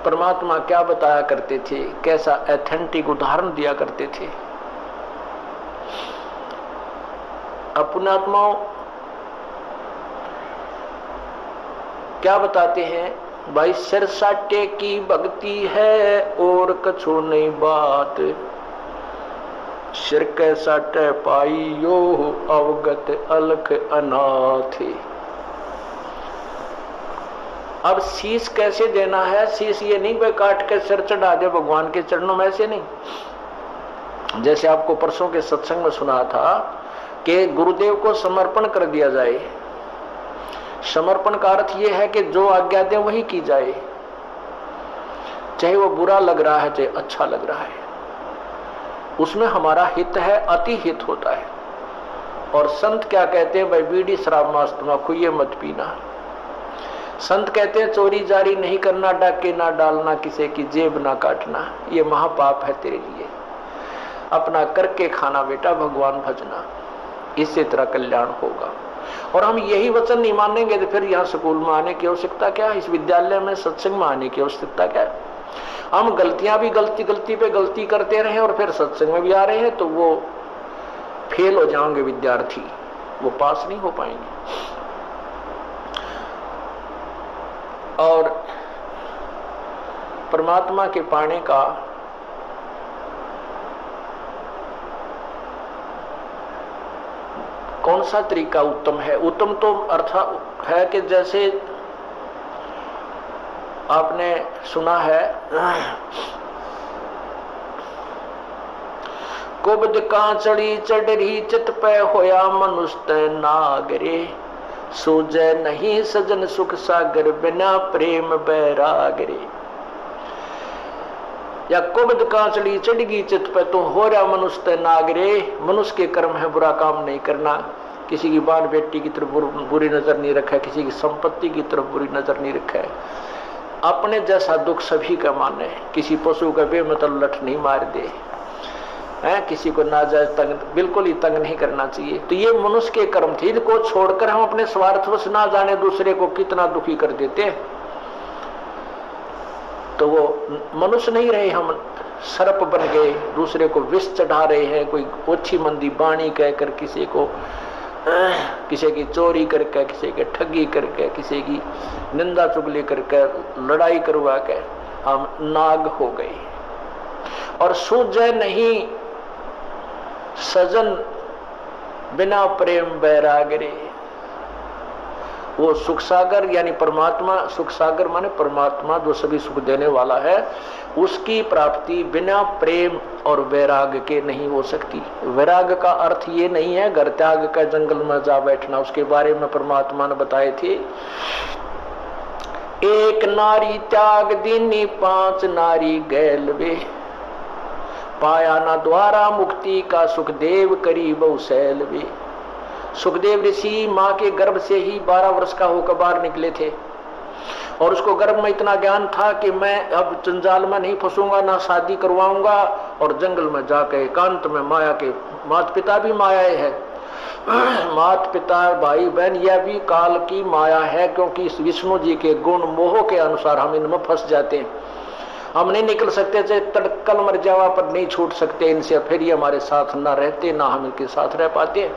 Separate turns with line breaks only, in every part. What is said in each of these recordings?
परमात्मा क्या बताया करते थे, कैसा ऑथेंटिक उदाहरण दिया करते थे। अपनात्माओं क्या बताते हैं, भाई सिर साटे की भक्ति है और कछु नहीं बात, सिर के साटे पाई यो अवगत अलख अनाथ। अब शीश कैसे देना है, शीश ये नहीं भाई काट के सिर चढ़ा दे भगवान के चरणों में, ऐसे नहीं। जैसे आपको परसों के सत्संग में सुना था कि गुरुदेव को समर्पण कर दिया जाए। समर्पण का अर्थ यह है कि जो आज्ञा दे वही की जाए, चाहे वो बुरा लग रहा है चाहे अच्छा लग रहा है, उसमें हमारा हित है, अति हित होता है। और संत क्या कहते हैं, भाई बीड़ी शराब मांस तंबाकू ये मत पीना। संत कहते हैं चोरी जारी नहीं करना, डाके ना डालना, किसी की जेब ना काटना, ये महापाप है तेरे लिए। अपना करके खाना बेटा, भगवान भजना, इससे तेरा कल्याण होगा। और हम यही वचन नहीं मानेंगे तो फिर यहाँ स्कूल में आने की आवश्यकता क्या, इस विद्यालय में सत्संग में आने की आवश्यकता क्या। हम गलतियां भी गलती पे गलती करते रहे और फिर सत्संग में भी आ रहे हैं तो वो फेल हो जाएंगे विद्यार्थी, वो पास नहीं हो पाएंगे। और परमात्मा के पाने का कौन सा तरीका उत्तम है? उत्तम तो अर्थ है कि जैसे आपने सुना है, कुबद कांचड़ी चढ़ी चित पे होया मनुष्य नागरे, सूझे नहीं सजन सुख सागर बिना प्रेम बैरागरे। या कुबद कांचड़ी चढ़गी चित पे तो हो रहा मनुष्य नागरे, मनुष्य के कर्म है बुरा काम नहीं करना, किसी की बाल बेटी की तरफ बुरी नजर नहीं रखा, किसी की संपत्ति की तरफ बुरी नजर नहीं रखा, अपने जैसा दुख सभी का माने, किसी पशु का बेमतलब लठ नहीं मार दे, किसी को नाजायज तंग बिल्कुल ही तंग नहीं करना चाहिए। तो ये मनुष्य के कर्म थे, इनको छोड़कर हम अपने स्वार्थवश ना जाने दूसरे को कितना दुखी कर देते हैं, तो वो मनुष्य नहीं रहे, हम सर्प बन गए, दूसरे को विष चढ़ा रहे हैं, कोई ओछी मंदी बाणी कहकर किसी को, किसी की चोरी करके, किसी की ठगी करके, किसी की निंदा चुगली करके, लड़ाई करवा के हम नाग हो गए। और सूझे नहीं सजन बिना प्रेम बैरागरे, वो सुख सागर यानी परमात्मा, सुख सागर माने परमात्मा जो सभी सुख देने वाला है, उसकी प्राप्ति बिना प्रेम और वैराग के नहीं हो सकती। वैराग का अर्थ ये नहीं है घर त्याग का जंगल में जा बैठना, उसके बारे में परमात्मा ने बताए थे, एक नारी त्याग दीनी पांच नारी गैलवे, पाया ना द्वारा मुक्ति का सुखदेव करी बहुशैल वे। सुखदेव ऋषि माँ के गर्भ से ही 12 वर्ष का होकर बाहर निकले थे और उसको गर्भ में इतना ज्ञान था कि मैं अब जंजाल में नहीं फंसूंगा, ना शादी करवाऊंगा, और जंगल में जाकर एकांत में माया के, माता पिता भी माया है, माता पिता भाई बहन यह भी काल की माया है, क्योंकि इस विष्णु जी के गुण मोह के अनुसार हम इनमें फंस जाते हैं, हम नहीं निकल सकते, चाहे तड़कल मर जावा पर नहीं छूट सकते इनसे, फिर ये हमारे साथ ना रहते ना हम इनके साथ रह पाते।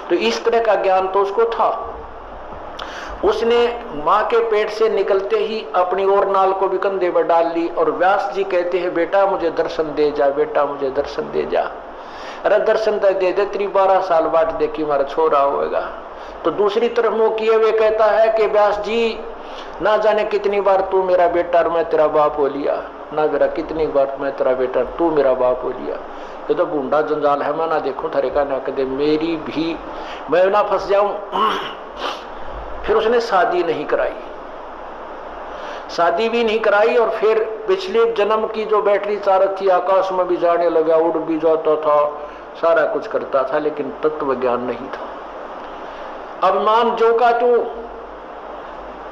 तो इस तरह का ज्ञान तो उसको था। उसने माँ के पेट से निकलते ही अपनी और नाल को भी कंधे पर डाल ली और व्यास जी कहते हैं बेटा मुझे दर्शन दे जा, बेटा मुझे दर्शन दे जा। अरे दर्शन दे दे, तेरी 12 साल बाट देखी हमारा छोरा होएगा। तो दूसरी तरफ मुंह किए हुए कहता है कि व्यास जी ना जाने कितनी बार तू मेरा बेटा और मैं तेरा बाप हो लिया, ना मेरा कितनी बार मैं तेरा बेटा तू मेरा बाप हो लिया। ये तो बूंदा जंजाल है, मैं ना देखूं थरे का ना कदे मेरी भी मैं ना फंस जाऊं। फिर उसने शादी नहीं कराई, शादी भी नहीं कराई, और फिर पिछले जन्म की जो बैटरी चारक थी आकाश में भी जाने लगा, उड़ भी जाता था, सारा कुछ करता था, लेकिन तत्व ज्ञान नहीं था। अभिमान जो का तू,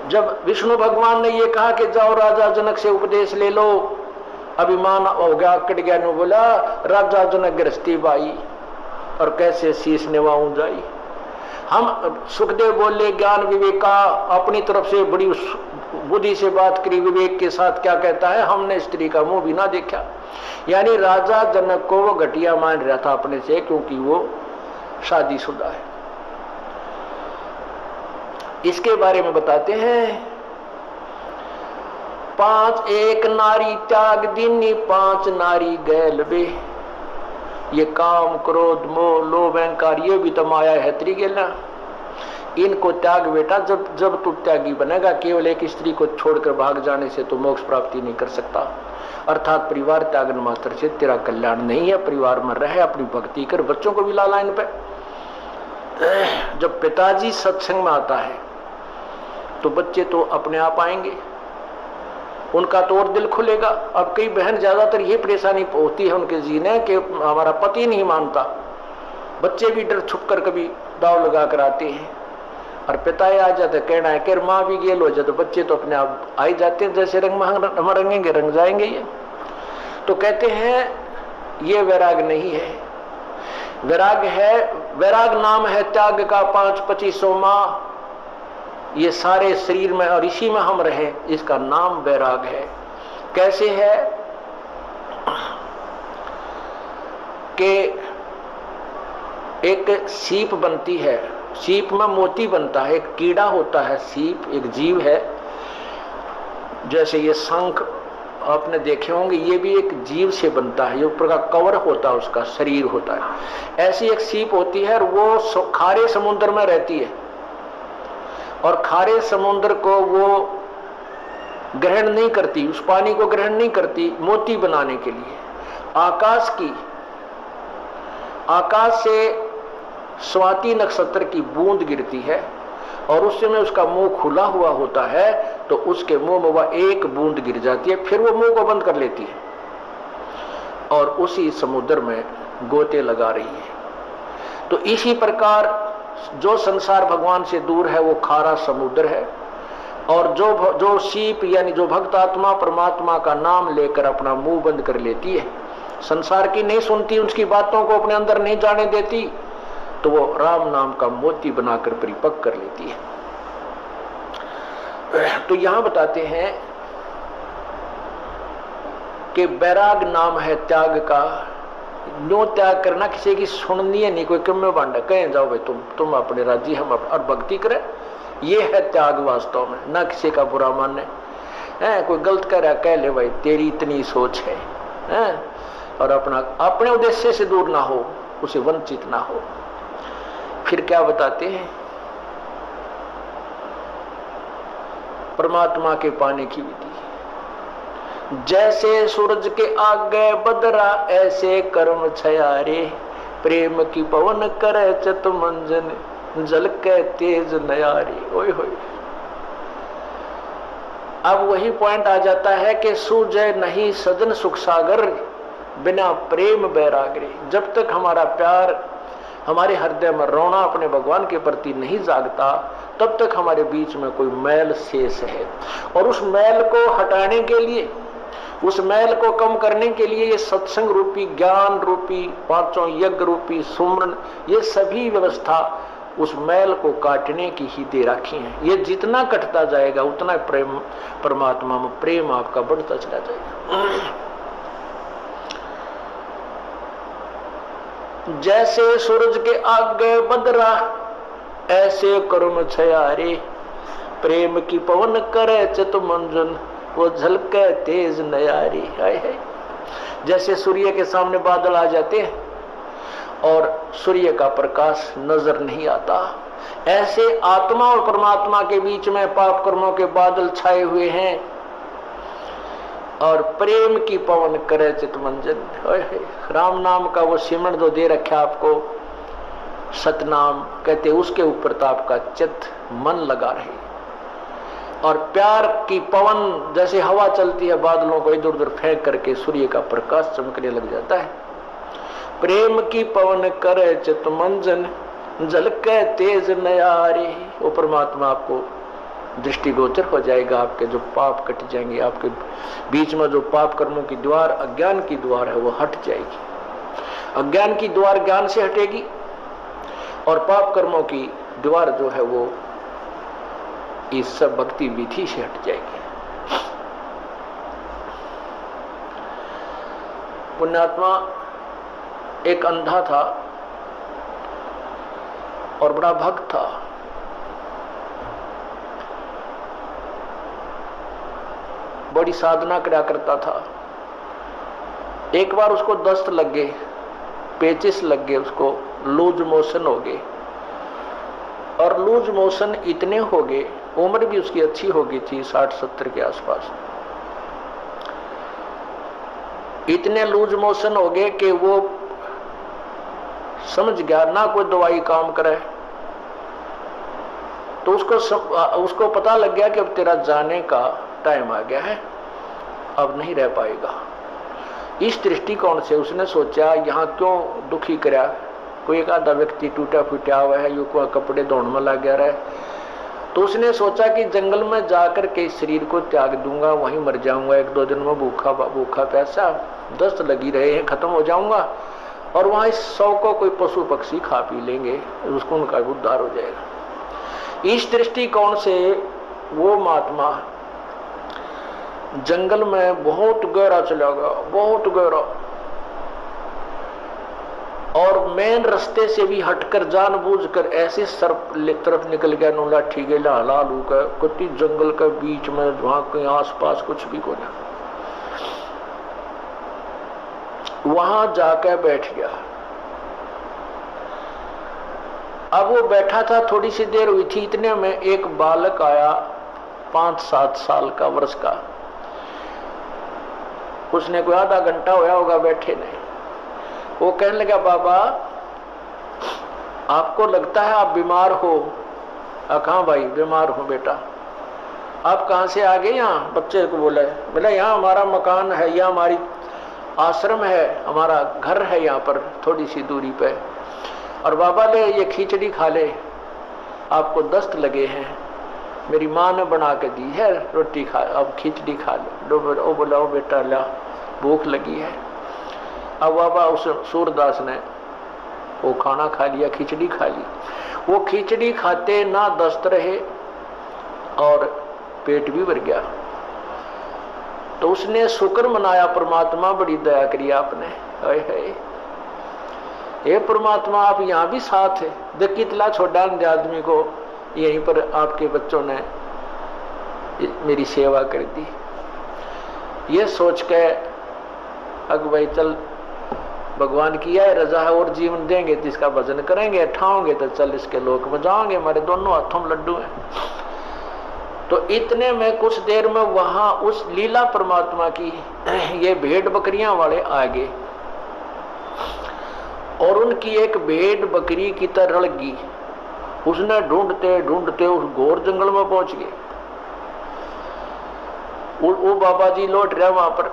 जब विष्णु भगवान ने ये कहा कि जाओ राजा जनक से उपदेश ले लो, अभिमान हो गया, कट गया, ने बोला राजा जनक गृहस्थी बाई और कैसे शीश निभाऊं जाई। हम सुखदेव बोले ज्ञान विवेका अपनी तरफ से बड़ी बुद्धि से बात करी, विवेक के साथ क्या कहता है, हमने स्त्री का मुंह भी ना देखा। यानी राजा जनक को वो घटिया मान रहा था अपने से, क्योंकि वो शादीशुदा है। इसके बारे में बताते हैं, 5 एक नारी त्याग दीनी, 5 नारी गैल बे। ये काम, क्रोध, मोह, लोभ, अहंकार, ये भी तो माया है त्रिगेला। इनको त्याग बेटा, जब तू त्यागी बनेगा, केवल एक स्त्री को छोड़कर भाग जाने से तो मोक्ष प्राप्ति नहीं कर सकता। अर्थात परिवार त्यागन मात्र से तेरा कल्याण नहीं है। परिवार में रहे, अपनी भक्ति कर, बच्चों को भी ला लाइन पे। जब पिताजी सत्संग में आता है तो बच्चे तो अपने आप आएंगे, उनका तो और दिल खुलेगा। अब कई बहन ज्यादातर ये परेशानी होती है उनके जीने कि हमारा पति नहीं मानता, बच्चे भी डर छुप कर कभी दाव लगा कर आते हैं, और पिता आ जाते, कहना है कि माँ भी गेल हो जाए, तो बच्चे तो अपने आप आ ही जाते हैं, जैसे रंग हम रंगेंगे रंग जाएंगे ये। तो कहते हैं ये वैराग नहीं है, वैराग है, वैराग नाम है त्याग का 5-25 माह ये सारे शरीर में और इसी में हम रहे, इसका नाम वैराग है। कैसे है कि एक सीप बनती है, सीप में मोती बनता है, एक कीड़ा होता है, सीप एक जीव है। जैसे ये शंख आपने देखे होंगे, ये भी एक जीव से बनता है, ये ऊपर का कवर होता है, उसका शरीर होता है। ऐसी एक सीप होती है और वो खारे समुद्र में रहती है, और खारे समुद्र को वो ग्रहण नहीं करती, उस पानी को ग्रहण नहीं करती मोती बनाने के लिए। आकाश से स्वाति नक्षत्र की बूंद गिरती है, और उस समय उसका मुंह खुला हुआ होता है, तो उसके मुंह में वह एक बूंद गिर जाती है, फिर वो मुंह को बंद कर लेती है और उसी समुद्र में गोते लगा रही है। तो इसी प्रकार जो संसार भगवान से दूर है वो खारा समुद्र है, और जो सीप यानी जो भक्त आत्मा परमात्मा का नाम लेकर अपना मुंह बंद कर लेती है, संसार की नहीं सुनती, उसकी बातों को अपने अंदर नहीं जाने देती, तो वो राम नाम का मोती बनाकर परिपक्व कर लेती है। तो यहां बताते हैं कि वैराग नाम है त्याग का। नो त्याग करना, किसी की सुननी है नहीं, कोई कम में बांटा, कहें जाओ भाई तुम अपने राजी, हम और भक्ति करें, ये है त्याग वास्तव में। ना किसी का बुरा माने, कोई गलत कह रहा कह ले भाई तेरी इतनी सोच है, और अपने उद्देश्य से दूर ना हो, उसे वंचित ना हो। फिर क्या बताते हैं, परमात्मा के पाने की विधि। जैसे सूरज के आगे बदरा, ऐसे कर्म छयारे, प्रेम की पवन करे चत मंजन, जल के तेज नयारे। ओए होए, अब वही पॉइंट आ जाता है कि सूझे नहीं सजन सुख सागर, बिना प्रेम बैरागरे। जब तक हमारा प्यार हमारे हृदय में रोना अपने भगवान के प्रति नहीं जागता, तब तक हमारे बीच में कोई मैल शेष है। और उस मैल को हटाने के लिए, उस मैल को कम करने के लिए ये सत्संग रूपी, ज्ञान रूपी, 5 यज्ञ रूपी, सुमरन, ये सभी व्यवस्था उस मैल को काटने की ही दे रखी है। ये जितना कटता जाएगा उतना प्रेम, परमात्मा में प्रेम आपका बढ़ता चला जाएगा। जैसे सूरज के आगे बदरा, ऐसे कर्म छयारे, प्रेम की पवन करे चित मंजन, वो झलके तेज नयारी। है जैसे सूर्य के सामने बादल आ जाते हैं और सूर्य का प्रकाश नजर नहीं आता, ऐसे आत्मा और परमात्मा के बीच में पाप कर्मों के बादल छाए हुए हैं, और प्रेम की पवन करे चित मंजन। राम नाम का वो सिमरण जो दे रखा आपको, सतनाम कहते, उसके ऊपर तो आपका चित्त मन लगा रहे। और प्यार की पवन जैसे हवा चलती है, बादलों को इधर उधर फेंक करके सूर्य का प्रकाश चमकने लग जाता है। प्रेम की पवन करे चित मंजन, झलके तेज नयारे। वो परमात्मा आपको दृष्टिगोचर हो जाएगा, आपके जो पाप कट जाएंगे, आपके बीच में जो पाप कर्मों की द्वार, अज्ञान की द्वार है, वो हट जाएगी। अज्ञान की द्वार ज्ञान से हटेगी, और पाप कर्मों की द्वार जो है वो इस सब भक्ति विधि से हट जाएगी। पुण्यात्मा एक अंधा था और बड़ा भक्त था। बड़ी साधना करा करता था। एक बार उसको दस्त लग गए, पेचिस लग गए, उसको लूज मोशन हो गए। और लूज मोशन इतने हो गए, उम्र भी उसकी अच्छी हो गई थी, 60-70 के आसपास। इतने लूज मोशन हो गए कि वो समझ गया ना कोई दवाई काम करे। तो उसको पता लग गया कि अब तेरा जाने का टाइम आ गया है, अब नहीं रह पाएगा। इस दृष्टिकोण से उसने सोचा यहाँ क्यों दुखी करा, कोई एक आधा व्यक्ति टूटा फूटा हुआ है, यू को कपड़े धोने में लग गया रहे। तो उसने सोचा कि जंगल में जाकर के शरीर को त्याग दूंगा, वहीं मर जाऊंगा, 1-2 दिन में भूखा प्यासा, दस्त लगी रहे हैं, खत्म हो जाऊंगा, और वहां इस 100 को कोई पशु पक्षी खा पी लेंगे, उसको उनका उद्धार हो जाएगा। इस दृष्टिकोण से वो महात्मा जंगल में बहुत गहरा चला गया, बहुत गहरा, और मेन रास्ते से भी हटकर जानबूझकर ऐसे सर्प तरफ निकल गया, नो लाठी के लालू का कुत्ती जंगल के बीच में, वहां के आसपास कुछ भी को नहीं। वहां जाकर बैठ गया। अब वो बैठा था, थोड़ी सी देर हुई थी, इतने में एक बालक आया, 5-7 साल का, वर्ष का। उसने कोई आधा घंटा होया होगा बैठे ने। वो कहने लगा, बाबा आपको लगता है आप बीमार हो? कहाँ भाई बीमार हो बेटा? आप कहाँ से आ गए? यहाँ बच्चे को बोला, बोला यहाँ हमारा मकान है, यहाँ हमारी आश्रम है, हमारा घर है यहाँ पर थोड़ी सी दूरी पे, और बाबा ले ये खिचड़ी खा ले, आपको दस्त लगे हैं, मेरी माँ ने बना के दी है, रोटी खा, अब खिचड़ी खा लो। वो बोला, ओ बेटा ला, भूख लगी है। अब बाबा उस सूरदास ने वो खाना खा लिया, खिचड़ी खा ली। वो खिचड़ी खाते ना दस्त रहे और पेट भी भर गया। तो उसने शुक्र मनाया, परमात्मा बड़ी दया करी आपने, हे परमात्मा आप यहाँ भी साथ है, देख कितना छोटा आदमी को यहीं पर आपके बच्चों ने मेरी सेवा कर दी। ये सोच के अग भाई चल भगवान किया है, रजा है और जीवन देंगे तो इसका भजन करेंगे, ठाओगे तो चल इसके लोक में जाओगे, हमारे दोनों हाथों में लड्डू हैं। तो इतने में कुछ देर में वहां उस लीला परमात्मा की ये भेड़ बकरियां वाले आ गए, और उनकी एक भेड़ बकरी की तरह लगी। उसने ढूंढते ढूंढते उस घोर जंगल में पहुंच गए। वो बाबा जी लौट रहे वहां पर।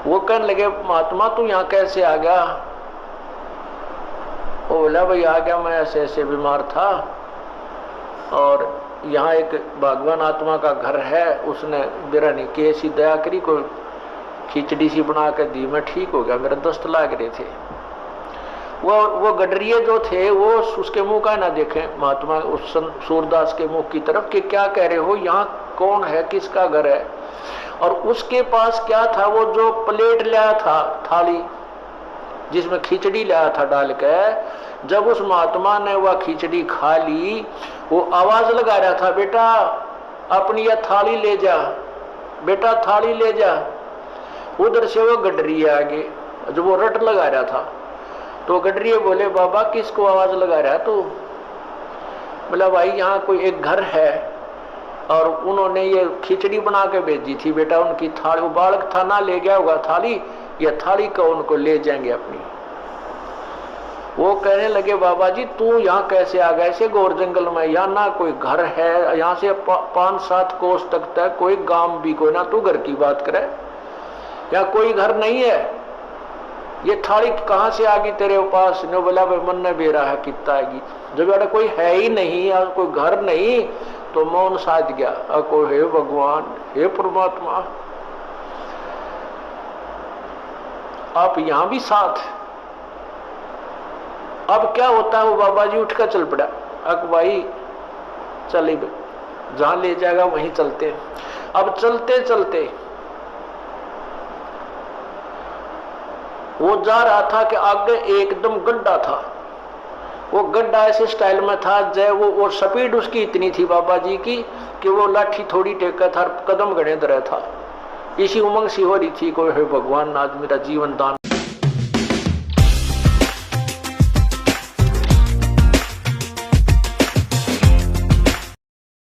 वो कहने लगे, महात्मा तू यहाँ कैसे आ गया? वो बोला, भाई आ गया, मैं ऐसे ऐसे बीमार था, और यहाँ एक भगवान आत्मा का घर है, उसने मेरा नहीं कि ऐसी दया करी, कोई खिचड़ी सी बना कर दी, मैं ठीक हो गया, मेरे दस्त लाग रहे थे। वो गडरिये जो थे वो उसके मुंह का ना देखें, महात्मा उस सूरदास के मुंह की तरफ, कि क्या कह रहे हो, यहाँ कौन है, किसका घर है? और उसके पास क्या था, वो जो प्लेट लाया था, थाली जिसमें खिचड़ी लाया था डाल के, जब उस महात्मा ने वह खिचड़ी खा ली, वो आवाज लगा रहा था, बेटा अपनी यह थाली ले जा, बेटा थाली ले जा। उधर से वो गडरिये आ गए, जो वो रट लगा रहा था। तो गडरिये बोले, बाबा किसको आवाज लगा रहा है तू? बोला, भाई यहाँ कोई एक घर है और उन्होंने ये खिचड़ी बना के भेजी थी, बेटा उनकी थाली, वो बालक था ना, ले गया होगा थाली, ये थाली को उनको ले जाएंगे अपनी। वो कहने लगे, बाबा जी तू यहाँ कैसे आ गया ऐसे घोर जंगल में? यहाँ ना कोई घर है, यहाँ से 5-7 कोस तक है, कोई गांव भी कोई ना, तू घर की बात करे, यहाँ कोई घर नहीं है, ये थाली कहाँ से आ गई तेरे पास? ने बोला, भाई मन ने बेरा है कितना आएगी, जब बेटा कोई है ही नहीं और कोई घर नहीं, तो मौन साध गया। को हे भगवान, हे परमात्मा, आप यहां भी साथ। अब क्या होता है, वो बाबा जी उठकर चल पड़ा। अक भाई चले जहां ले जाएगा वहीं चलते। अब चलते चलते वो जा रहा था कि आगे एकदम गड्ढा था। वो गड्ढा ऐसे स्टाइल में था जय वो स्पीड उसकी इतनी थी बाबा जी की कि वो लाठी थोड़ी टेका था, कदम गणे दर था। इसी उमंग सी हो रही थी, कोई है भगवान आज मेरा जीवन दान